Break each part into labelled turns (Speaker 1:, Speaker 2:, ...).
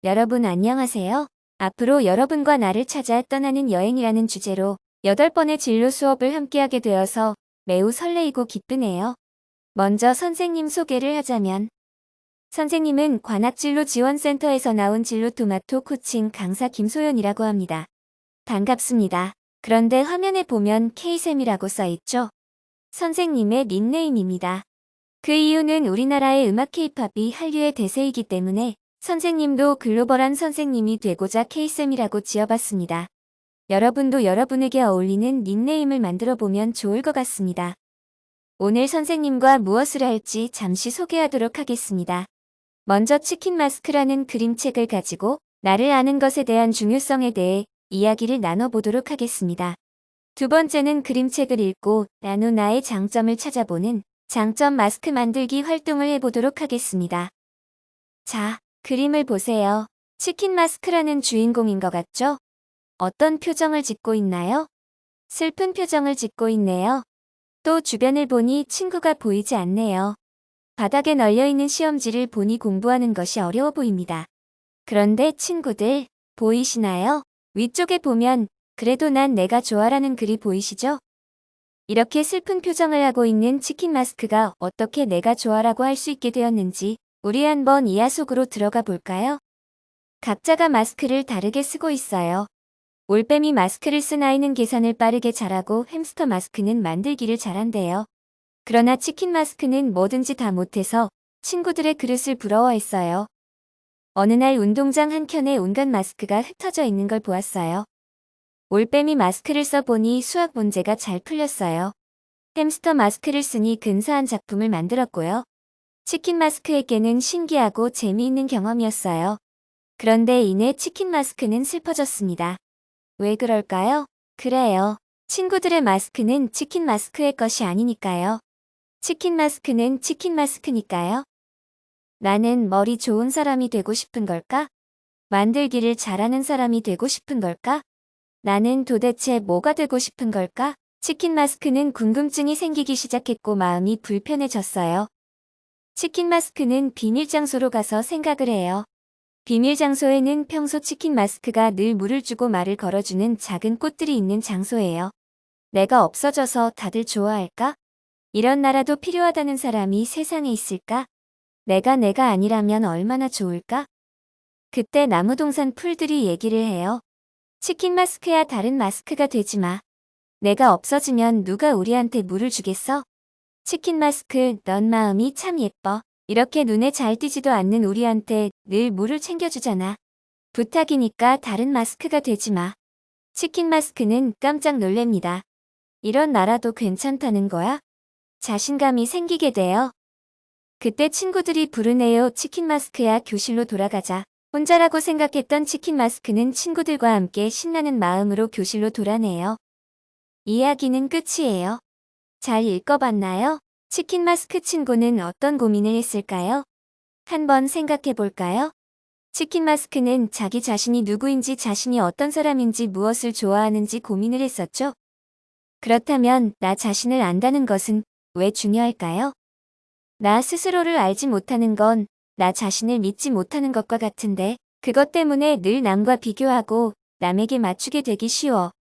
Speaker 1: 여러분 안녕하세요. 앞으로 여러분과 나를 찾아 떠나는 여행이라는 주제로 8번의 진로 수업을 함께하게 되어서 매우 설레이고 기쁘네요. 먼저 선생님 소개를 하자면 선생님은 관악진로지원센터에서 나온 진로토마토 코칭 강사 김소연이라고 합니다. 반갑습니다. 그런데 화면에 보면 K쌤이라고 써있죠? 선생님의 닉네임입니다. 그 이유는 우리나라의 음악 K-팝이 한류의 대세이기 때문에 선생님도 글로벌한 선생님이 되고자 K쌤이라고 지어봤습니다. 여러분도 여러분에게 어울리는 닉네임을 만들어보면 좋을 것 같습니다. 오늘 선생님과 무엇을 할지 잠시 소개하도록 하겠습니다. 먼저 치킨 마스크라는 그림책을 가지고 나를 아는 것에 대한 중요성에 대해 이야기를 나눠보도록 하겠습니다. 두 번째는 그림책을 읽고 난 후 나의 장점을 찾아보는 장점 마스크 만들기 활동을 해보도록 하겠습니다. 자, 그림을 보세요. 치킨 마스크라는 주인공인 것 같죠? 어떤 표정을 짓고 있나요? 슬픈 표정을 짓고 있네요. 또 주변을 보니 친구가 보이지 않네요. 바닥에 널려있는 시험지를 보니 공부하는 것이 어려워 보입니다. 그런데 친구들, 보이시나요? 위쪽에 보면 그래도 난 내가 좋아라는 글이 보이시죠? 이렇게 슬픈 표정을 하고 있는 치킨 마스크가 어떻게 내가 좋아라고 할 수 있게 되었는지 우리 한번 이하 속으로 들어가 볼까요? 각자가 마스크를 다르게 쓰고 있어요. 올빼미 마스크를 쓴 아이는 계산을 빠르게 잘하고 햄스터 마스크는 만들기를 잘한대요. 그러나 치킨 마스크는 뭐든지 다 못해서 친구들의 그릇을 부러워했어요. 어느 날 운동장 한켠에 온갖 마스크가 흩어져 있는 걸 보았어요. 올빼미 마스크를 써보니 수학 문제가 잘 풀렸어요. 햄스터 마스크를 쓰니 근사한 작품을 만들었고요. 치킨 마스크에게는 신기하고 재미있는 경험이었어요. 그런데 이내 치킨 마스크는 슬퍼졌습니다. 왜 그럴까요? 그래요. 친구들의 마스크는 치킨 마스크의 것이 아니니까요. 치킨 마스크는 치킨 마스크니까요. 나는 머리 좋은 사람이 되고 싶은 걸까? 만들기를 잘하는 사람이 되고 싶은 걸까? 나는 도대체 뭐가 되고 싶은 걸까? 치킨 마스크는 궁금증이 생기기 시작했고 마음이 불편해졌어요. 치킨 마스크는 비밀 장소로 가서 생각을 해요. 비밀 장소에는 평소 치킨 마스크가 늘 물을 주고 말을 걸어주는 작은 꽃들이 있는 장소예요. 내가 없어져서 다들 좋아할까? 이런 나라도 필요하다는 사람이 세상에 있을까? 내가 아니라면 얼마나 좋을까? 그때 나무동산 풀들이 얘기를 해요. 치킨 마스크야 다른 마스크가 되지 마. 내가 없어지면 누가 우리한테 물을 주겠어? 치킨 마스크, 넌 마음이 참 예뻐. 이렇게 눈에 잘 띄지도 않는 우리한테 늘 물을 챙겨주잖아. 부탁이니까 다른 마스크가 되지 마. 치킨 마스크는 깜짝 놀랍니다. 이런 나라도 괜찮다는 거야? 자신감이 생기게 돼요. 그때 친구들이 부르네요. 치킨 마스크야 교실로 돌아가자. 혼자라고 생각했던 치킨 마스크는 친구들과 함께 신나는 마음으로 교실로 돌아내요. 이야기는 끝이에요. 잘 읽어봤나요? 치킨 마스크 친구는 어떤 고민을 했을까요? 한번 생각해 볼까요? 치킨 마스크는 자기 자신이 누구인지 자신이 어떤 사람인지 무엇을 좋아하는지 고민을 했었죠. 그렇다면 나 자신을 안다는 것은 왜 중요할까요? 나 스스로를 알지 못하는 건 나 자신을 믿지 못하는 것과 같은데 그것 때문에 늘 남과 비교하고 남에게 맞추게 되기 쉬워.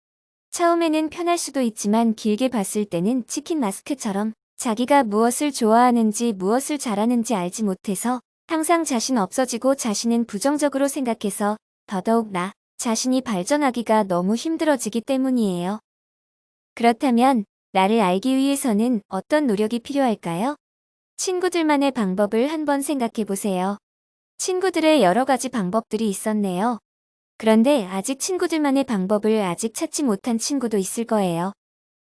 Speaker 1: 처음에는 편할 수도 있지만 길게 봤을 때는 치킨 마스크처럼 자기가 무엇을 좋아하는지 무엇을 잘하는지 알지 못해서 항상 자신 없어지고 자신은 부정적으로 생각해서 더더욱 나 자신이 발전하기가 너무 힘들어지기 때문이에요. 그렇다면 나를 알기 위해서는 어떤 노력이 필요할까요? 친구들만의 방법을 한번 생각해 보세요. 친구들의 여러 가지 방법들이 있었네요. 그런데 아직 친구들만의 방법을 아직 찾지 못한 친구도 있을 거예요.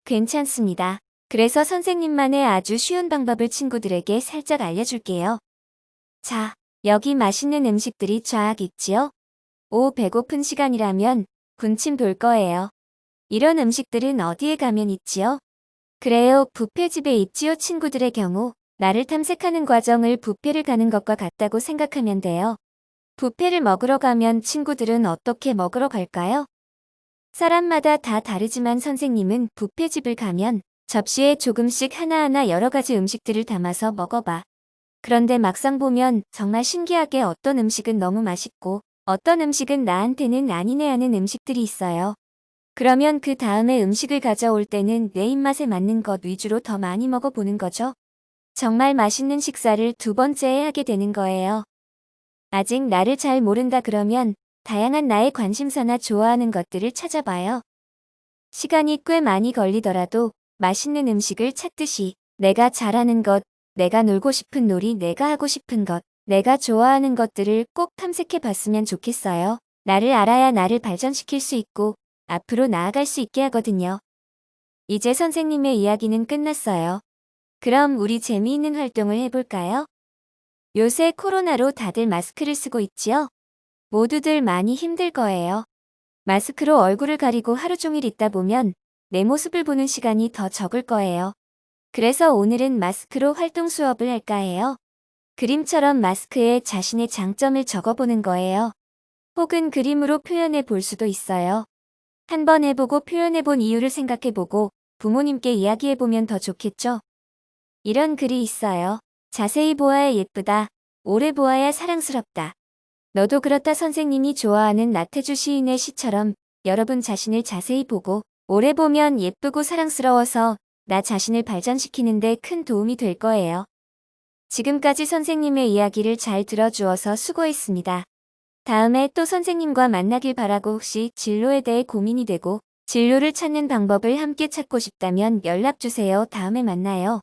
Speaker 1: 괜찮습니다. 그래서 선생님만의 아주 쉬운 방법을 친구들에게 살짝 알려줄게요. 자, 여기 맛있는 음식들이 쫙 있지요? 오, 배고픈 시간이라면 군침 돌 거예요. 이런 음식들은 어디에 가면 있지요? 그래요, 뷔페집에 있지요. 친구들의 경우 나를 탐색하는 과정을 뷔페를 가는 것과 같다고 생각하면 돼요. 뷔페를 먹으러 가면 친구들은 어떻게 먹으러 갈까요? 사람마다 다 다르지만 선생님은 뷔페집을 가면 접시에 조금씩 하나하나 여러 가지 음식들을 담아서 먹어봐. 그런데 막상 보면 정말 신기하게 어떤 음식은 너무 맛있고 어떤 음식은 나한테는 아니네 하는 음식들이 있어요. 그러면 그 다음에 음식을 가져올 때는 내 입맛에 맞는 것 위주로 더 많이 먹어보는 거죠. 정말 맛있는 식사를 두 번째에 하게 되는 거예요. 아직 나를 잘 모른다 그러면 다양한 나의 관심사나 좋아하는 것들을 찾아봐요. 시간이 꽤 많이 걸리더라도 맛있는 음식을 찾듯이 내가 잘하는 것, 내가 놀고 싶은 놀이, 내가 하고 싶은 것, 내가 좋아하는 것들을 꼭 탐색해 봤으면 좋겠어요. 나를 알아야 나를 발전시킬 수 있고 앞으로 나아갈 수 있게 하거든요. 이제 선생님의 이야기는 끝났어요. 그럼 우리 재미있는 활동을 해볼까요? 요새 코로나로 다들 마스크를 쓰고 있지요? 모두들 많이 힘들 거예요. 마스크로 얼굴을 가리고 하루 종일 있다 보면 내 모습을 보는 시간이 더 적을 거예요. 그래서 오늘은 마스크로 활동 수업을 할까 해요. 그림처럼 마스크에 자신의 장점을 적어보는 거예요. 혹은 그림으로 표현해 볼 수도 있어요. 한번 해보고 표현해본 이유를 생각해보고 부모님께 이야기해보면 더 좋겠죠? 이런 글이 있어요. 자세히 보아야 예쁘다. 오래 보아야 사랑스럽다. 너도 그렇다. 선생님이 좋아하는 나태주 시인의 시처럼 여러분 자신을 자세히 보고 오래 보면 예쁘고 사랑스러워서 나 자신을 발전시키는데 큰 도움이 될 거예요. 지금까지 선생님의 이야기를 잘 들어주어서 수고했습니다. 다음에 또 선생님과 만나길 바라고 혹시 진로에 대해 고민이 되고 진로를 찾는 방법을 함께 찾고 싶다면 연락 주세요. 다음에 만나요.